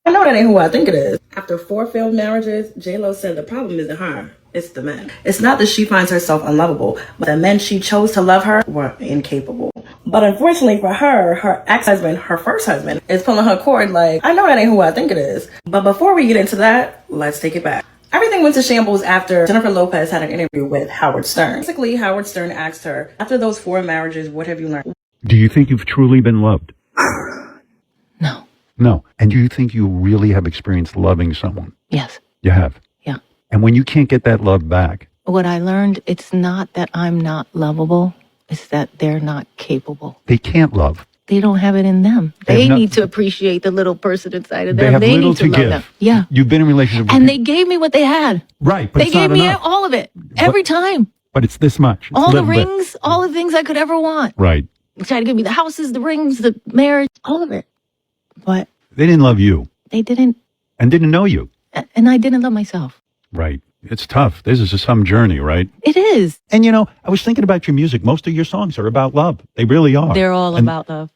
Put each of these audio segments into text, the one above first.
I know that ain't who I think it is. After 4 failed marriages, J-Lo said the problem isn't her. It's the men. It's not that she finds herself unlovable, but the men she chose to love her were incapable. But unfortunately for her, her ex-husband, her first husband, is pulling her cord like, I know that ain't who I think it is. But before we get into that, let's take it back. Everything went to shambles after Jennifer Lopez had an interview with Howard Stern. Basically, Howard Stern asked her, after those 4 marriages, what have you learned? Do you think you've truly been loved? No. No. And do you think you really have experienced loving someone? Yes. You have. Yeah. And when you can't get that love back, What I learned, it's not that I'm not lovable. It's that they're not capable. they can't love. They don't have it in them. They They have need to appreciate the little person inside of They them. have They little need to to love give. them. Yeah. You've been in relationships with And they people. gave me what they had. Right, but They it's not gave me enough. all of it. Every time. But it's this much. It's All a the little bit. rings, all the things I could ever want. Right. They tried to give me the houses, the rings, the marriage, all of it. But They didn't love you they didn't, and didn't know you. and I didn't love myself. Right. It's tough. This is some journey, right? It is. And I was thinking about your music. Most of your songs are about love. They really are. They're all And about love.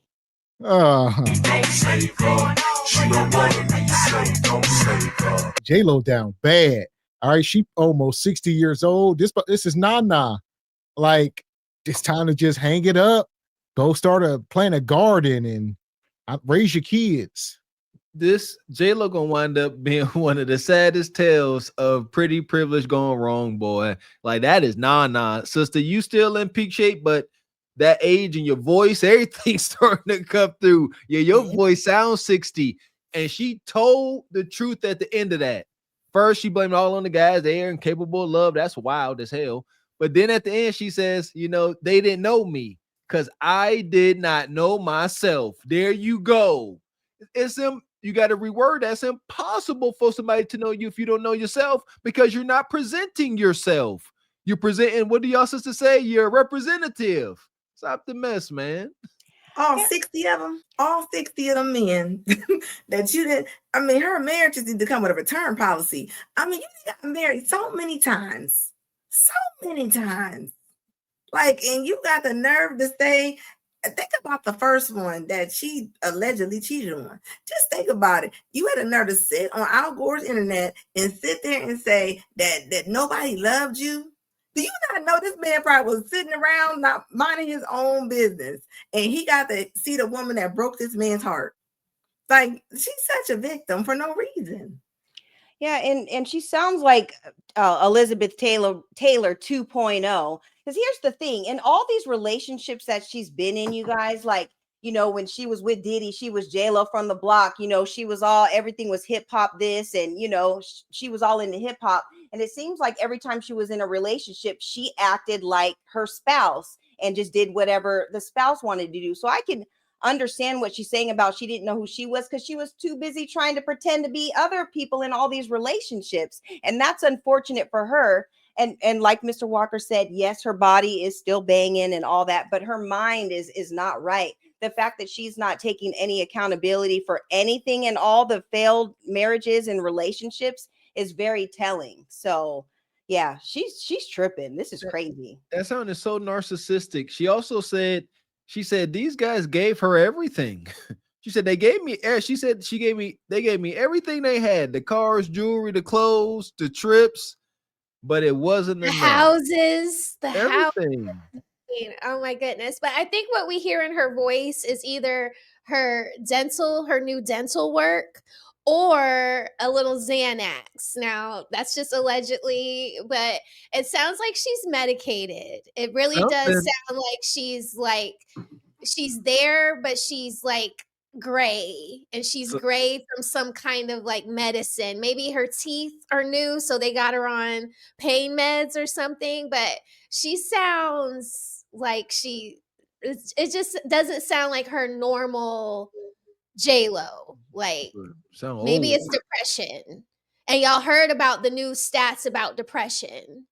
J-Lo down bad. All right, she almost 60 years old. This is Nana. Like, it's time to just hang it up. Go start plant a garden and raise your kids. This J-Lo gonna wind up being one of the saddest tales of pretty privilege going wrong, boy. Like, that is nah. Sister, you still in peak shape, but that age and your voice, everything's starting to come through. Yeah, your voice sounds 60. And she told the truth at the end of that. First, she blamed it all on the guys. They are incapable of love. That's wild as hell. But then at the end, she says, they didn't know me because I did not know myself. There you go. You got to reword that. It's impossible for somebody to know you if you don't know yourself because you're not presenting yourself. You're presenting, what do y'all sisters say? You're a representative. Stop the mess, man. All 60 of them, all 60 of them men that you did. I mean, her marriages need to come with a return policy. I mean, you got married so many times. Like, and you got the nerve to say, think about the first one that she allegedly cheated on. Just think about it. You had a nerve to sit on Al Gore's internet and sit there and say that nobody loved you. Do you not know this man probably was sitting around not minding his own business, and he got to see the woman that broke this man's heart? Like, she's such a victim for no reason. Yeah, and she sounds like Elizabeth Taylor 2.0. Because here's the thing: in all these relationships that she's been in, you guys, like, when she was with Diddy, she was J-Lo from the block. She was everything was hip hop this, and she was all into hip hop. And it seems like every time she was in a relationship, she acted like her spouse and just did whatever the spouse wanted to do. So I can understand what she's saying about she didn't know who she was because she was too busy trying to pretend to be other people in all these relationships. And that's unfortunate for her. And like Mr. Walker said, yes, her body is still banging and all that, but her mind is not right. The fact that she's not taking any accountability for anything and all the failed marriages and relationships is very telling. So yeah, she's tripping. This is crazy. That sounded so narcissistic. She said these guys gave her everything. She said they gave me air. She said they gave me everything they had: the cars, jewelry, the clothes, the trips, but it wasn't The enough. houses, the house. Everything. Oh my goodness. But I think what we hear in her voice is either her new dental work, or a little Xanax. Now, that's just allegedly, but it sounds like she's medicated. It really does Something. sound like she's there, but she's like gray, and she's gray from some kind of like medicine. Maybe her teeth are new, so they got her on pain meds or something, but she sounds like it just doesn't sound like her normal J-Lo. Like, Sound maybe old. it's depression. And y'all heard about the new stats about depression.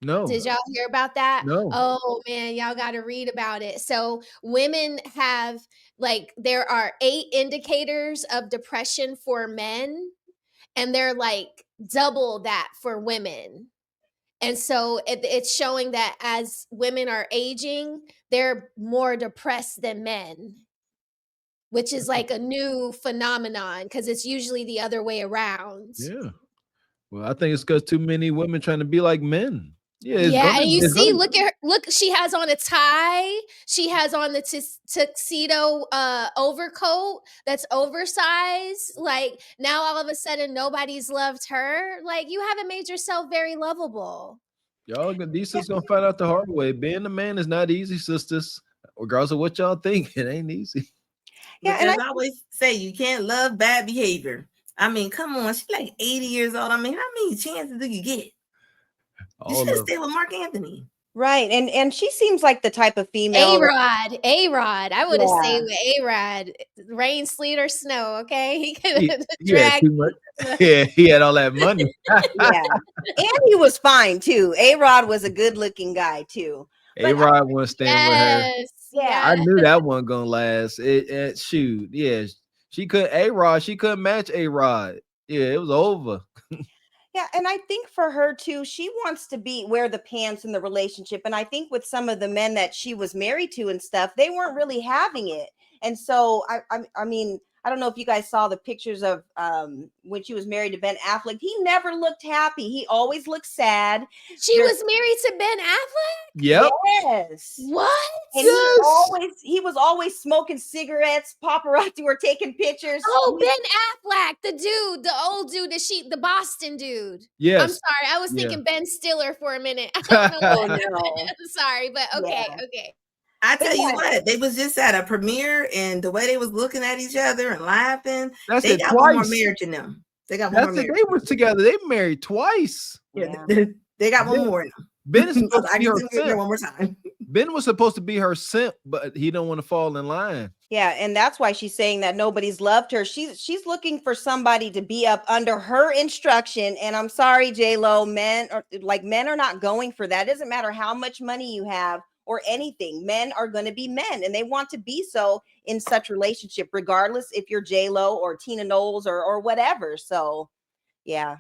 No. Did y'all hear about that? No. Oh man, y'all got to read about it. So women have, like, there are 8 indicators of depression for men, and they're like double that for women. And so it's showing that as women are aging, they're more depressed than men. which is like a new phenomenon because it's usually the other way around. Yeah. Well, I think it's because too many women trying to be like men. Yeah, Yeah, and you it's see, gonna look at her. Look, she has on a tie. She has on the tuxedo overcoat that's oversized. Like now, all of a sudden, nobody's loved her. Like you haven't made yourself very lovable. these sisters gonna find out the hard way. Being a man is not easy, sisters. Regardless of what y'all think, it ain't easy. But and as I always say, you can't love bad behavior. I mean, come on, she's like 80 years old. I mean, how many chances do you get? You All should of stay with Mark Anthony. right, and she seems like the type of female. A-Rod. I would have Yeah. stayed with A-Rod. Rain, sleet, or snow. Okay, he could he have had dragged. too much. Yeah, he had all that money. Yeah, and he was fine too. A-Rod was a good-looking guy too. But A-Rod wouldn't stand with her. Yes, Yeah. I yes. knew that wasn't gonna last. Shoot, yeah, she couldn't. A-Rod, she couldn't match A-Rod. Yeah, it was over. yeah, and I think for her too, she wants to wear the pants in the relationship. And I think with some of the men that she was married to and stuff, they weren't really having it. And so I mean, I don't know if you guys saw the pictures of when she was married to Ben Affleck. He never looked happy. He always looked sad. She was married to Ben Affleck. Yep. Yes. What? And he was always smoking cigarettes. Paparazzi were taking pictures. Oh, Ben Affleck, the old dude, the Boston dude. Yes. I'm sorry, I was Yeah. thinking Ben Stiller for a minute. I don't know Oh, what no. I'm sorry, but okay, Yeah. okay. I tell you what, they was just at a premiere, and the way they was looking at each other and laughing, That's they it, got one more twice. marriage in them. They got one more That's it. marriage. They were together. They married twice. Yeah, they got one more in them. Ben is supposed to I be can her sing it here simp. one more time. Ben was supposed to be her simp, but he don't want to fall in line. Yeah, and that's why she's saying that nobody's loved her. She's looking for somebody to be up under her instruction. And I'm sorry, J-Lo, men are not going for that. It doesn't matter how much money you have or anything. Men are going to be men, and they want to be so in such relationship, regardless if you're J-Lo or Tina Knowles or whatever. So, yeah.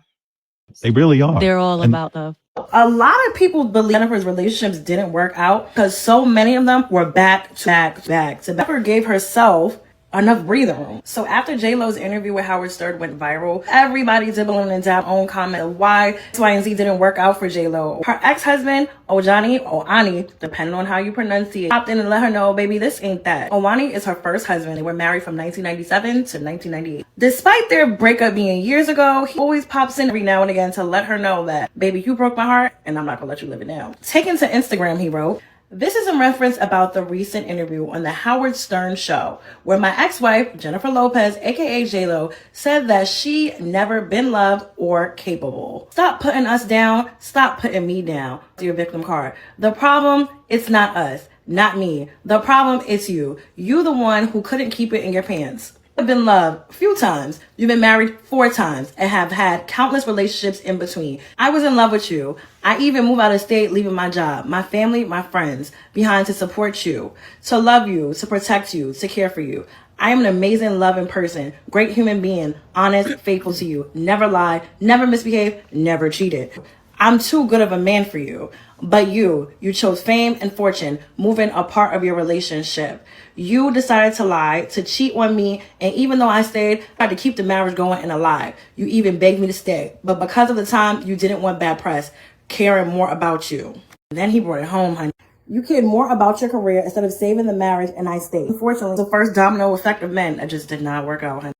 They really are. They're all about love. A lot of people believe Jennifer's relationships didn't work out because so many of them were back to back. So Jennifer gave herself enough breathing room. So after J-Lo's interview with Howard Stern went viral, everybody dibbling and dab own comment of why X, Y, and Z didn't work out for J-Lo. Her ex-husband, Owani, depending on how you pronunciate, popped in and let her know, baby, this ain't that. Owani is her first husband. They were married from 1997 to 1998. Despite their breakup being years ago, he always pops in every now and again to let her know that, baby, you broke my heart and I'm not gonna let you live it down. Taken to Instagram, he wrote, "This is in reference about the recent interview on the Howard Stern show, where my ex-wife, Jennifer Lopez, aka J-Lo, said that she never been loved or capable. Stop putting us down. Stop putting me down." To your victim card. The problem, it's not us, not me. The problem, it's you. You the one who couldn't keep it in your pants. You've been loved a few times. You've been married 4 times and have had countless relationships in between. I was in love with you. I even moved out of state, leaving my job, my family, my friends behind to support you, to love you, to protect you, to care for you. I am an amazing, loving person, great human being, honest, faithful to you, never lied, never misbehaved, never cheated. I'm too good of a man for you. But you chose fame and fortune, moving a part of your relationship. You decided to lie, to cheat on me, and even though I stayed, I tried to keep the marriage going and alive. You even begged me to stay. But because of the time, you didn't want bad press, caring more about you. And then he brought it home, honey. You cared more about your career instead of saving the marriage, and I stayed. Unfortunately, the first domino effect of men, it just did not work out, honey.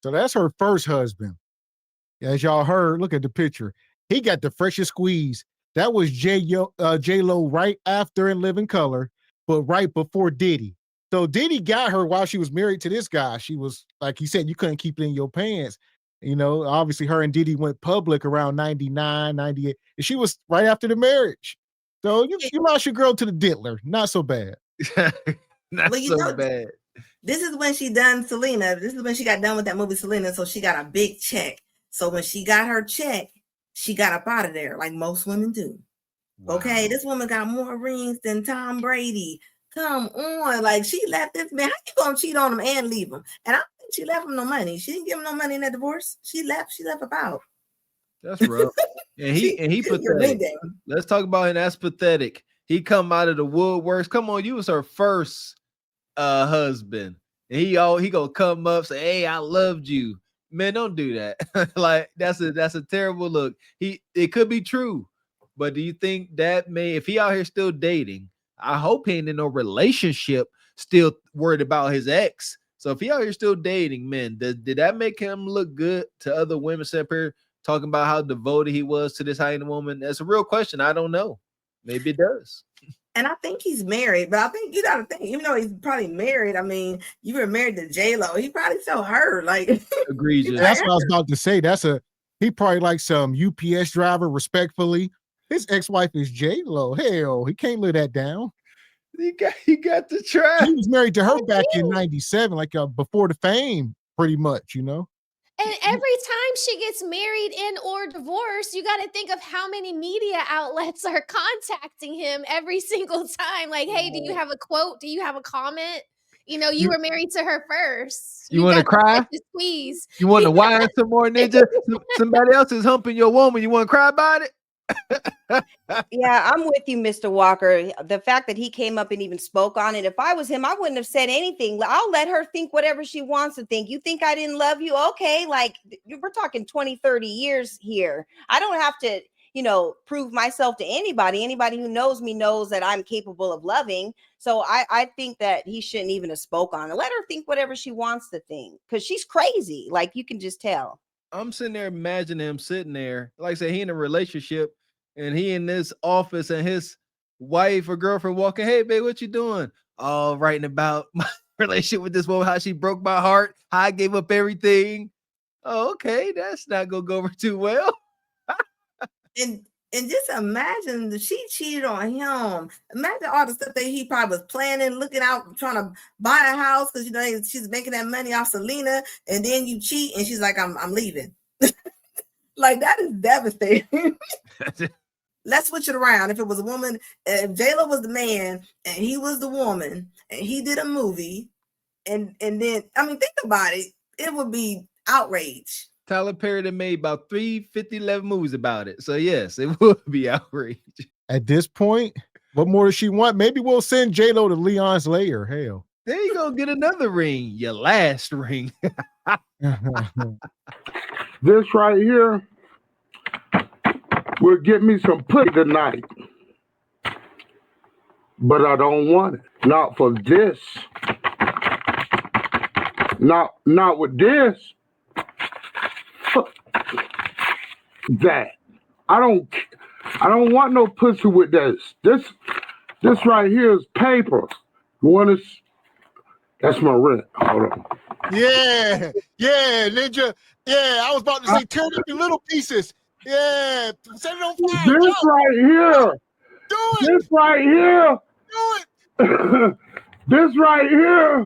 So that's her first husband. As y'all heard, look at the picture. He got the freshest squeeze. That was J-Lo right after In Living Color, but right before Diddy. So Diddy got her while she was married to this guy. She was, like he said, you couldn't keep it in your pants. You know, obviously her and Diddy went public around 99, 98. And she was right after the marriage. So you lost your girl to the diddler. Not so bad. Not so bad. This is when she done Selena. This is when she got done with that movie Selena. So she got a big check. So when she got her check, she got up out of there like most women do. Wow. Okay, this woman got more rings than Tom Brady. Come on, like she left this man. How you gonna cheat on him and leave him? And I don't think she left him no money. She didn't give him no money in that divorce. She left about. That's rough. And he pathetic. Let's talk about him. That's pathetic. He come out of the woodworks. Come on, you was her first husband, and he gonna come up say, "Hey, I loved you." Man, don't do that. Like that's a terrible look. It could be true, but do you think that if he out here still dating? I hope he ain't in no relationship, still worried about his ex. So if he out here still dating, man, did that make him look good to other women sitting up here talking about how devoted he was to this high-end woman? That's a real question. I don't know. Maybe it does. And I think he's married, but I think you gotta think, even though he's probably married, I mean, you were married to J-Lo, he probably still her. Like egregious. That's what I was about to say. He probably like some UPS driver, respectfully. His ex-wife is J-Lo. Hell, he can't live that down. He got to try. He was married to her back in 97, like before the fame, pretty much, you know. And every time she gets married and or divorced, you got to think of how many media outlets are contacting him every single time. Like, hey, do you have a quote? Do you have a comment? You know, you were married to her first. You want to cry? Squeeze. You want to whine some more, Ninja? Somebody else is humping your woman. You want to cry about it? Yeah, I'm with you, Mr. Walker. The fact that he came up and even spoke on it, if I was him, I wouldn't have said anything. I'll let her think whatever she wants to think. You think I didn't love you? Okay, like we're talking 20, 30 years here. I don't have to, prove myself to anybody. Anybody who knows me knows that I'm capable of loving. So I think that he shouldn't even have spoke on it. Let her think whatever she wants to think, because she's crazy. Like, you can just tell. I'm sitting there imagining him sitting there, like I said, he in a relationship, and he in this office, and his wife or girlfriend walking, "Hey, babe, what you doing?" Oh, writing about my relationship with this woman, how she broke my heart, how I gave up everything. Oh, okay, that's not gonna go over too well. And just imagine that she cheated on him. Imagine all the stuff that he probably was planning, looking out, trying to buy a house because she's making that money off Selena, and then you cheat, and she's like, "I'm leaving." Like, that is devastating. Let's switch it around. If it was a woman, if J-Lo was the man and he was the woman, and he did a movie, and then, I mean, think about it, it would be outrage. Tyler Perry made about 11 movies about it. So yes, it would be outrage. At this point, what more does she want? Maybe we'll send J-Lo to Leon's lair. Hell. There you go, get another ring. Your last ring. This right here will get me some pussy tonight. But I don't want it. Not for this. Not with this. That. I don't want no pussy with this. This right here is paper. That's my rent. Hold on. Yeah, Ninja. Yeah, I was about to say, tear it up in little pieces. Yeah, set it on fire. This right here. Do it. This right here. Do it. This right here